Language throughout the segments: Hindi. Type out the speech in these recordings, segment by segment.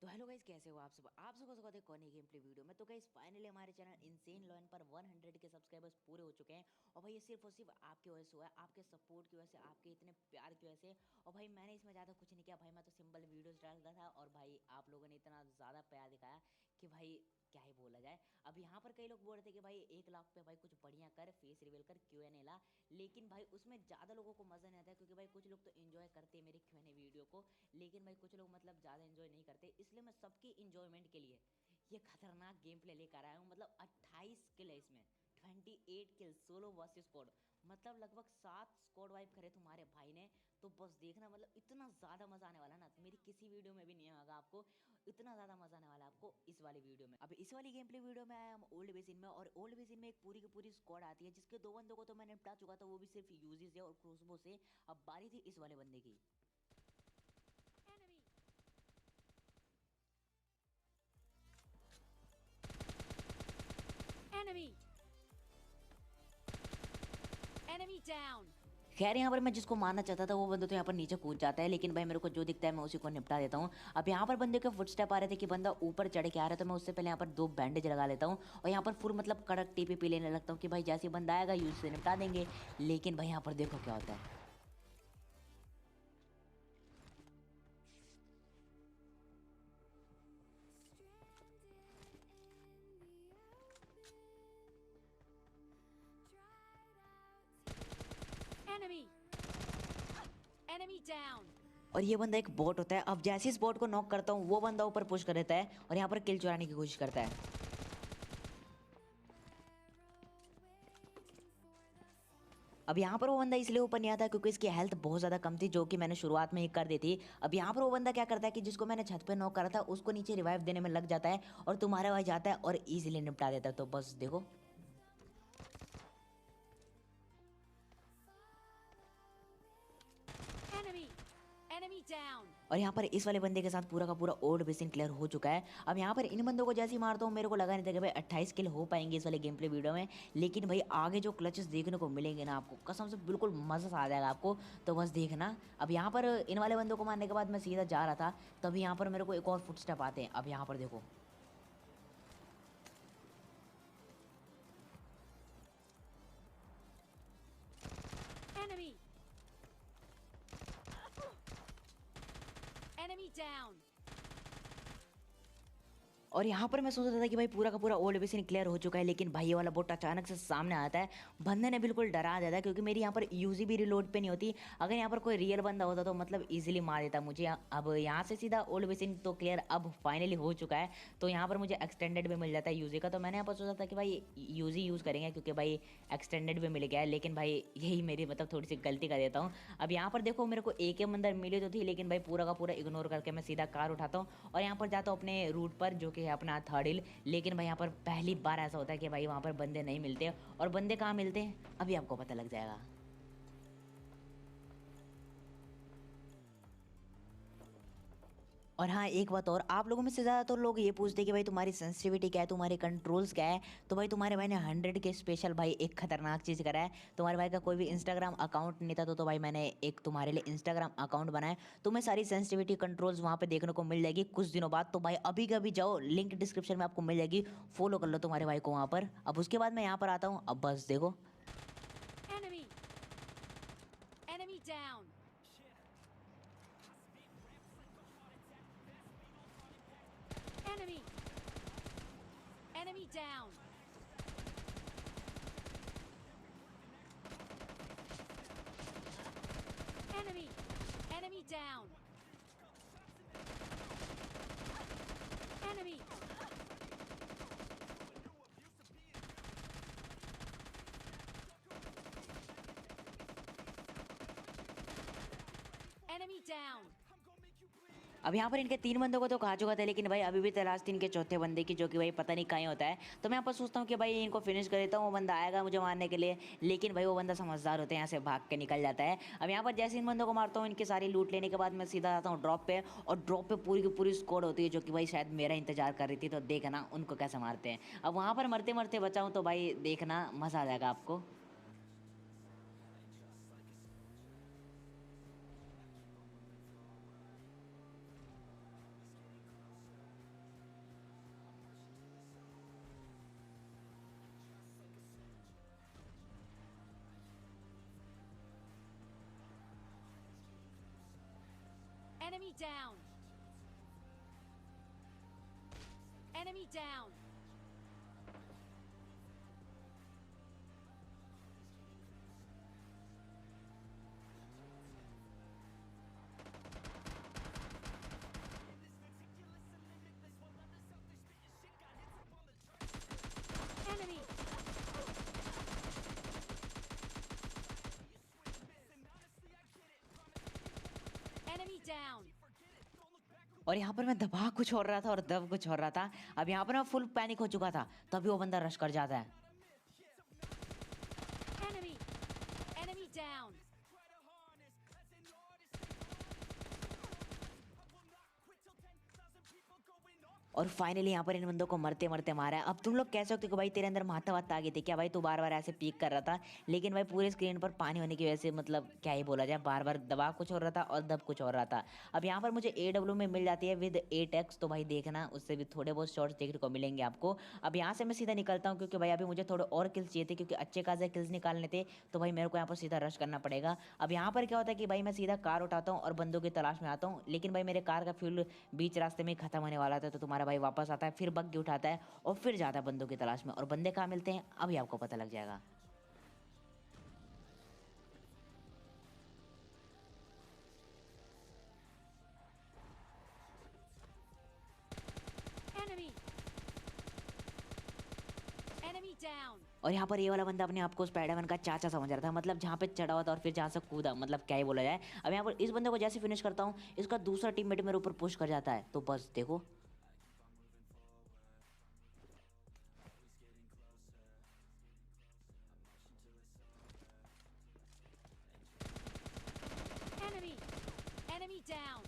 तो हेलो गाइस, कैसे हो आप सब। आप सबको स्वागत है कॉर्नी गेम प्ले वीडियो में। तो गाइस फाइनली हमारे चैनल इनसेन लॉयन पर 100 के सब्सक्राइबर्स पूरे हो चुके हैं। और भाई ये सिर्फ और सिर्फ आपकी वजह से हुआ है, आपके सपोर्ट की वजह से, आपके इतने प्यार की वजह से। और भाई मैंने इसमें ज़्यादा कुछ नहीं किया भाई, मैं तो सिंपल वीडियोस डालता था और भाई आप लोगों ने इतना ज़्यादा प्यार दिखाया कि भाई क्या ही बोला जाए। अब यहाँ पर कई लोग बोल रहे थे कि भाई 1 लाख पे भाई कुछ बढ़िया कर, फेस रिवील कर, Q&A ला। लेकिन भाई उसमें ज़्यादा लोगों को मज़ा नहीं आता है, क्योंकि भाई कुछ लोग तो इन्जॉय करते हैं मेरे Q&A वीडियो को, लेकिन भाई कुछ लोग मतलब ज़्यादा इन्जॉय नहीं करते। इसलिए मैं सबकी इन्जॉयमेंट के लिए ये खतरनाक गेम प्ले लेकर आया हूँ। मतलब 28 किल है इसमें, 28 किल सोलो वर्सेस स्क्वाड। मतलब लगभग 7 स्क्वाड वाइप करे तुम्हारे भाई ने। तो बस देखना, मतलब इतना ज़्यादा मज़ा आने वाला ना, मेरी किसी वीडियो में भी नहीं आएगा आपको। इतना ज़्यादा मज़ा आने वाला है आपको इस वाली वीडियो में। अब इस वाली गेम प्ले वीडियो में आया हम ओल्ड बेसिन में, और ओल्ड बेसिन में एक पूरी की पूरी स्क्वाड आती है, जिसके 2 बंदों को तो मैंने निपटा चुका था, वो भी सिर्फ यूजी से और क्रूसबो से। अब बारी थी इस वाले बंदे की। Enemy! Enemy! Enemy down! खैर यहाँ पर मैं जिसको मारना चाहता था वो बंदा तो यहाँ पर नीचे कूद जाता है, लेकिन भाई मेरे को जो दिखता है मैं उसी को निपटा देता हूँ। अब यहाँ पर बंदे के फुटस्टेप आ रहे थे कि बंदा ऊपर चढ़ के आ रहा है, तो मैं उससे पहले यहाँ पर 2 बैंडेज लगा लेता हूँ और यहाँ पर फुल मतलब कड़क टीपी पी लेने लगता हूँ कि भाई जैसे बंदा आएगा यूज से निपटा देंगे। लेकिन भाई यहाँ पर देखो क्या होता है। Stranded in the open, dried out. Enemy! Enemy down! और ये बंदा एक बॉट होता है। अब जैसे इस बॉट को नॉक करता हूँ वो बंदा ऊपर पुश कर देता है और यहाँ पर किल चुराने की कोशिश करता है। अब यहाँ पर वो बंदा इसलिए ऊपर नहीं आता क्योंकि इसकी हेल्थ बहुत ज़्यादा कम थी, जो कि मैंने शुरुआत में ही कर दी थी। अब यहाँ पर वो बंदा क्या करता है कि जिसको मैंने छत पे नॉक करा था उसको नीचे रिवाइव देने में लग जाता है और तुम्हारे भाई जाता है और इजीली निपटा देता है। तो बस देखो। Enemy! Enemy down! और यहाँ पर इस वाले बंदे के साथ पूरा का पूरा ओल्ड बेसिन क्लियर हो चुका है। अब यहाँ पर इन बंदों को जैसे ही मारता हूँ मेरे को लगा नहीं था कि भाई 28 किल हो पाएंगे इस वाले गेम प्ले वीडियो में। लेकिन भाई आगे जो क्लचेस देखने को मिलेंगे ना आपको, कसम से बिल्कुल मज़ा आ जाएगा आपको। तो बस देखना। अब यहाँ पर इन वाले बंदों को मारने के बाद मैं सीधा जा रहा था, तभी यहाँ पर मेरे को एक और फुटस्टेप आते हैं। अब यहाँ पर देखो। Enemy! Enemy down! और यहाँ पर मैं सोच रहा था कि भाई पूरा का पूरा ओल्ड बेसिन क्लियर हो चुका है, लेकिन भाई ये वाला बोट अचानक से सामने आता है। बंदे ने बिल्कुल डरा दिया था, क्योंकि मेरी यहाँ पर यूजी भी रिलोड पे नहीं होती। अगर यहाँ पर कोई रियल बंदा होता तो मतलब इजीली मार देता मुझे। अब यहाँ से सीधा ओल्ड बेसिन तो क्लियर अब फाइनली हो चुका है, तो यहाँ पर मुझे एक्सटेंडेड भी मिल जाता है यूजी का। तो मैंने यहाँ पर सोचा था कि भाई यूजी यूज़ करेंगे, क्योंकि भाई एक्सटेंडेड भी मिल गया है। लेकिन भाई यही मेरी मतलब थोड़ी सी गलती कर देता हूँ। अब यहाँ पर देखो मेरे को एक के अंदर मिली तो थी, लेकिन भाई पूरा का पूरा इग्नोर करके मैं सीधा कार उठाता हूँ और यहाँ पर जाता हूँ अपने रूट पर, जो कि है अपना थर्ड हिल। लेकिन भाई यहाँ पर पहली बार ऐसा होता है कि भाई वहाँ पर बंदे नहीं मिलते। और बंदे कहाँ मिलते हैं अभी आपको पता लग जाएगा। और हाँ, एक बात और, आप लोगों में से ज़्यादातर लोग ये पूछते हैं कि भाई तुम्हारी सेंसिटिविटी क्या है, तुम्हारे कंट्रोल्स क्या है। तो भाई तुम्हारे भाई ने 100 के स्पेशल भाई एक खतरनाक चीज़ करा है। तुम्हारे भाई का कोई भी इंस्टाग्राम अकाउंट नहीं था, तो भाई मैंने एक तुम्हारे लिए इंस्टाग्राम अकाउंट बनाया। तुम्हें सारी सेंसिटिविटी कंट्रोल्स वहाँ पे देखने को मिल जाएगी कुछ दिनों बाद। तो भाई अभी का अभी जाओ, लिंक डिस्क्रिप्शन में आपको मिल जाएगी, फॉलो कर लो तुम्हारे भाई को वहाँ पर। अब उसके बाद मैं यहाँ पर आता हूँ। अब बस देखो। Enemy! Enemy down! Enemy! Enemy down! Enemy! Enemy down! Enemy! Enemy down! अब यहाँ पर इनके 3 बंदों को तो कहा चुका था, लेकिन भाई अभी भी तलाश थी इनके चौथे बंदे की, जो कि भाई पता नहीं कहीं होता है। तो मैं यहाँ पर सोचता हूँ कि भाई इनको फिनिश कर देता हूँ, वो बंदा आएगा मुझे मारने के लिए। लेकिन भाई वो बंदा समझदार होते हैं, यहाँ से भाग के निकल जाता है। अब यहाँ पर जैसे इन बंदों को मारता हूँ, इनके सारी लूट लेने के बाद मैं सीधा आता हूँ ड्रॉप पे। और ड्रॉप पे पूरी की पूरी स्क्वाड होती है, जो कि भाई शायद मेरा इंतजार कर रही थी। तो देखना उनको कैसे मारते हैं। अब वहाँ पर मरते मरते बचाऊँ तो भाई देखना मज़ा आ जाएगा आपको। Enemy down. Enemy down. Enemy. Enemy down. और यहाँ पर मैं दबा कुछ और रहा था और दब कुछ और रहा था। अब यहाँ पर मैं फुल पैनिक हो चुका था, तभी वो बंदा रश कर जाता है। Enemy. Enemy down. और फाइनली यहाँ पर इन बंदों को मरते मरते मारा है। अब तुम लोग कह सकते हो कि भाई तेरे अंदर माता वात आ गई थी क्या भाई, तू बार बार ऐसे पीक कर रहा था। लेकिन भाई पूरे स्क्रीन पर पानी होने की वजह से मतलब क्या ही बोला जाए, बार बार दबा कुछ हो रहा था और दब कुछ हो रहा था। अब यहाँ पर मुझे AW में मिल जाती है विद 8x, तो भाई देखना उससे भी थोड़े बहुत शॉर्ट्स देखने को मिलेंगे आपको। अब यहाँ से मैं सीधा निकलता हूँ क्योंकि भाई अभी मुझे थोड़े और किल्स चाहिए थे, क्योंकि अच्छे खासे किल्स निकालने थे। तो भाई मेरे को यहाँ पर सीधा रश करना पड़ेगा। अब यहाँ पर क्या होता है कि भाई मैं सीधा कार उठाता हूँ और बंदों की तलाश में आता हूँ, लेकिन भाई मेरे कार का फ्यूल बीच रास्ते में खत्म होने वाला था। तो तुम्हारा भाई वापस आता है, फिर बग्गी उठाता है और फिर जाता है बंदों की तलाश में। और बंदे कहाँ मिलते हैं अभी आपको पता लग जाएगा। Enemy. Enemy down. और यहाँ पर ये वाला बंदा अपने आप को स्पाइडरमैन का चाचा समझ रहा था, मतलब जहाँ पे चढ़ा हुआ था और फिर जहाँ से कूदा, मतलब क्या ही बोला जाए। अब यहाँ पर इस बंदे को जैसे फिनिश करता हूँ, इसका दूसरा टीममेट मेरे ऊपर पुश कर जाता है। तो बस देखो। Enemy. Enemy down.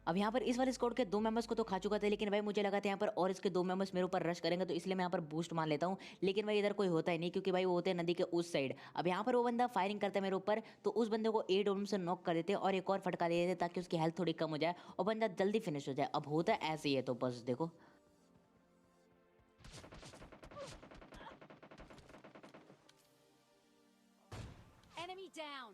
अब यहाँ पर इस वाले स्क्वाड के 2 मेंबर्स को तो खा चुका था, लेकिन भाई मुझे लगा था यहाँ पर और इसके 2 मेंबर्स मेरे ऊपर रश करेंगे, तो इसलिए मैं यहाँ पर बूस्ट मान लेता हूँ। लेकिन भाई इधर कोई होता ही नहीं, क्योंकि भाई वो होते हैं नदी के उस साइड। अब यहाँ पर वो बंदा फायरिंग करता है मेरे ऊपर, तो उस बंदे को AW से नॉक कर देते हैं और एक और फटका दे देते हैं ताकि उसकी हेल्थ थोड़ी कम हो जाए और बंदा जल्दी फिनिश हो जाए। अब होता है ऐसे ही है, तो बस देखो। Enemy down.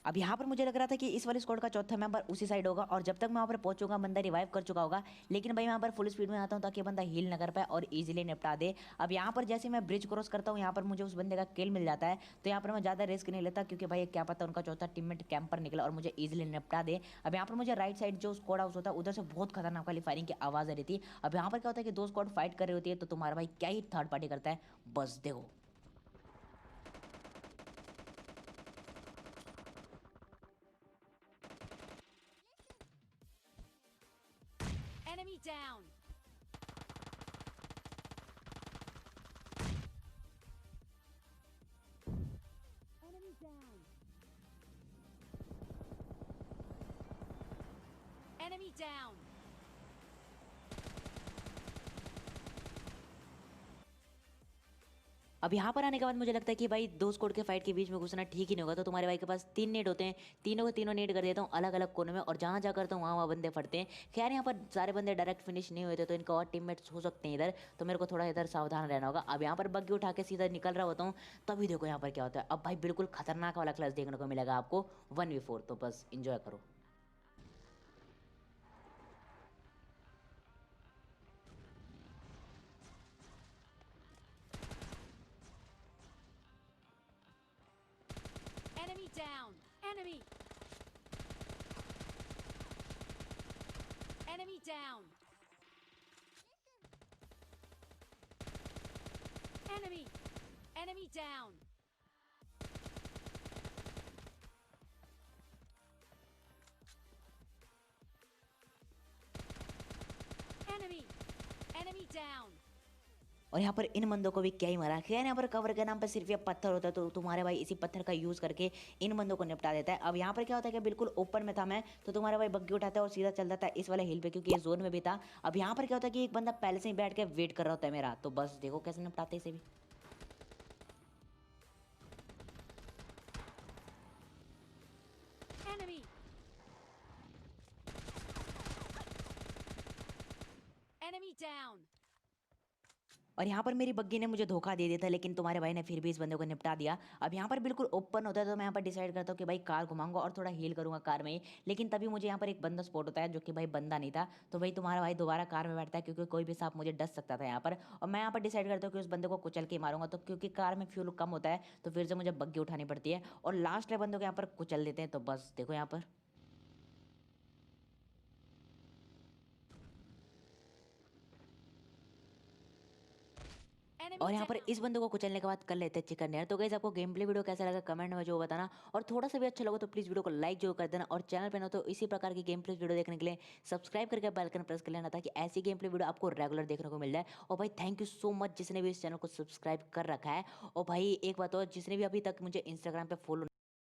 अब यहाँ पर मुझे लग रहा था कि इस वाले स्क्वाड का चौथा मेंबर उसी साइड होगा, और जब तक मैं वहाँ पर पहुंचूंगा बंदा रिवाइव कर चुका होगा। लेकिन भाई मैं यहाँ पर फुल स्पीड में आता हूँ ताकि बंदा हील न कर पाए और इजीली निपटा दे। अब यहाँ पर जैसे मैं ब्रिज क्रॉस करता हूँ, यहाँ पर मुझे उस बंदे का किल मिल जाता है। तो यहाँ पर मैं ज़्यादा रिस्क नहीं लेता, क्योंकि भाई क्या पता उनका चौथा टीममेट कैंपर निकला और मुझे ईजिली निपटा दे। अब यहाँ पर मुझे राइट साइड जो स्क्वाड हाउस होता है उधर से बहुत खतरनाक वाली फायरिंग की आवाज़ आ रही थी। अब यहाँ पर क्या होता है कि 2 स्क्वाड फाइट कर रही होती है, तो तुम्हारा भाई क्या ही थर्ड पार्टी करता है, बस देखो। Enemy down. Enemy down. Enemy down. अब यहाँ पर आने के बाद मुझे लगता है कि भाई 2 स्क्वाड के फाइट के बीच में घुसना ठीक ही नहीं होगा। तो तुम्हारे भाई के पास 3 नेट होते हैं, तीनों के तीनों नेट कर देता हूँ अलग अलग कोने में, और जहाँ जा करता हूँ वहाँ वहाँ बंदे फटते हैं। खैर यहाँ पर सारे बंदे डायरेक्ट फिनिश नहीं हुए थे, तो इनका और टीममेट्स हो सकते हैं इधर, तो मेरे को थोड़ा इधर सावधान रहना होगा। अब यहाँ पर बग्गी उठा के सीधा निकल रहा होता हूँ, तभी देखो यहाँ पर क्या होता है। अब भाई बिल्कुल खतरनाक वाला क्लच देखने को मिलेगा आपको 1v4, तो बस इंजॉय करो। Enemy down. Enemy. Enemy down. Enemy. Enemy down. Enemy. Enemy down. और यहाँ पर इन बंदों को भी क्या ही मारा। खैर यहाँ पर कवर के नाम पर सिर्फ ये पत्थर होता है, तो तुम्हारे भाई इसी पत्थर का यूज़ करके इन बंदों को निपटा देता है। अब यहाँ पर क्या होता है कि बिल्कुल ओपन में था मैं, तो तुम्हारा भाई बग्गी उठाता है और सीधा चल जाता है इस वाले हिल पे, क्योंकि ये जोन में भी था। अब यहाँ पर क्या होता है कि एक बंदा पहले से ही बैठ के वेट कर रहा होता है मेरा, तो बस देखो कैसे निपटाते हैं इसे भी। Enemy. और यहाँ पर मेरी बग्गी ने मुझे धोखा दे दिया था, लेकिन तुम्हारे भाई ने फिर भी इस बंदे को निपटा दिया। अब यहाँ पर बिल्कुल ओपन होता है तो मैं यहाँ पर डिसाइड करता हूँ कि भाई कार घुमाऊंगा और थोड़ा हील करूंगा कार में ही। लेकिन तभी मुझे यहाँ पर एक बंदा स्पॉट होता है जो कि भाई बंदा नहीं था। तो भाई तुम्हारा भाई दोबारा कार में बैठता है क्योंकि कोई भी सांप मुझे डस सकता था यहाँ पर। और मैं यहाँ पर डिसाइड करता हूँ कि उस बंदे को कुचल के मारूंगा, तो क्योंकि कार में फ्यूल कम होता है तो फिर से मुझे बग्गी उठानी पड़ती है और लास्ट वाले बंदे को यहाँ पर कुचल देते हैं। तो बस देखो यहाँ पर। Enemy और यहाँ पर down. इस बंदे को कुचलने के बाद कर लेते हैं चिकन डिनर। तो गाइस आपको गेम प्ले वीडियो कैसा लगा कमेंट में जो बताना, और थोड़ा सा भी अच्छा लगा तो प्लीज वीडियो को लाइक जो कर देना, और चैनल पे ना तो इसी प्रकार की गेम प्ले वीडियो देखने के लिए सब्सक्राइब करके बेल आइकन प्रेस कर लेना, ताकि ऐसी गेम प्ले वीडियो आपको रेगुलर देखने को मिल जाए। और भाई थैंक यू सो मच जिसने भी इस चैनल को सब्सक्राइब कर रखा है। और भाई एक बात और, जिसने भी अभी तक मुझे इंस्टाग्राम पे फॉलो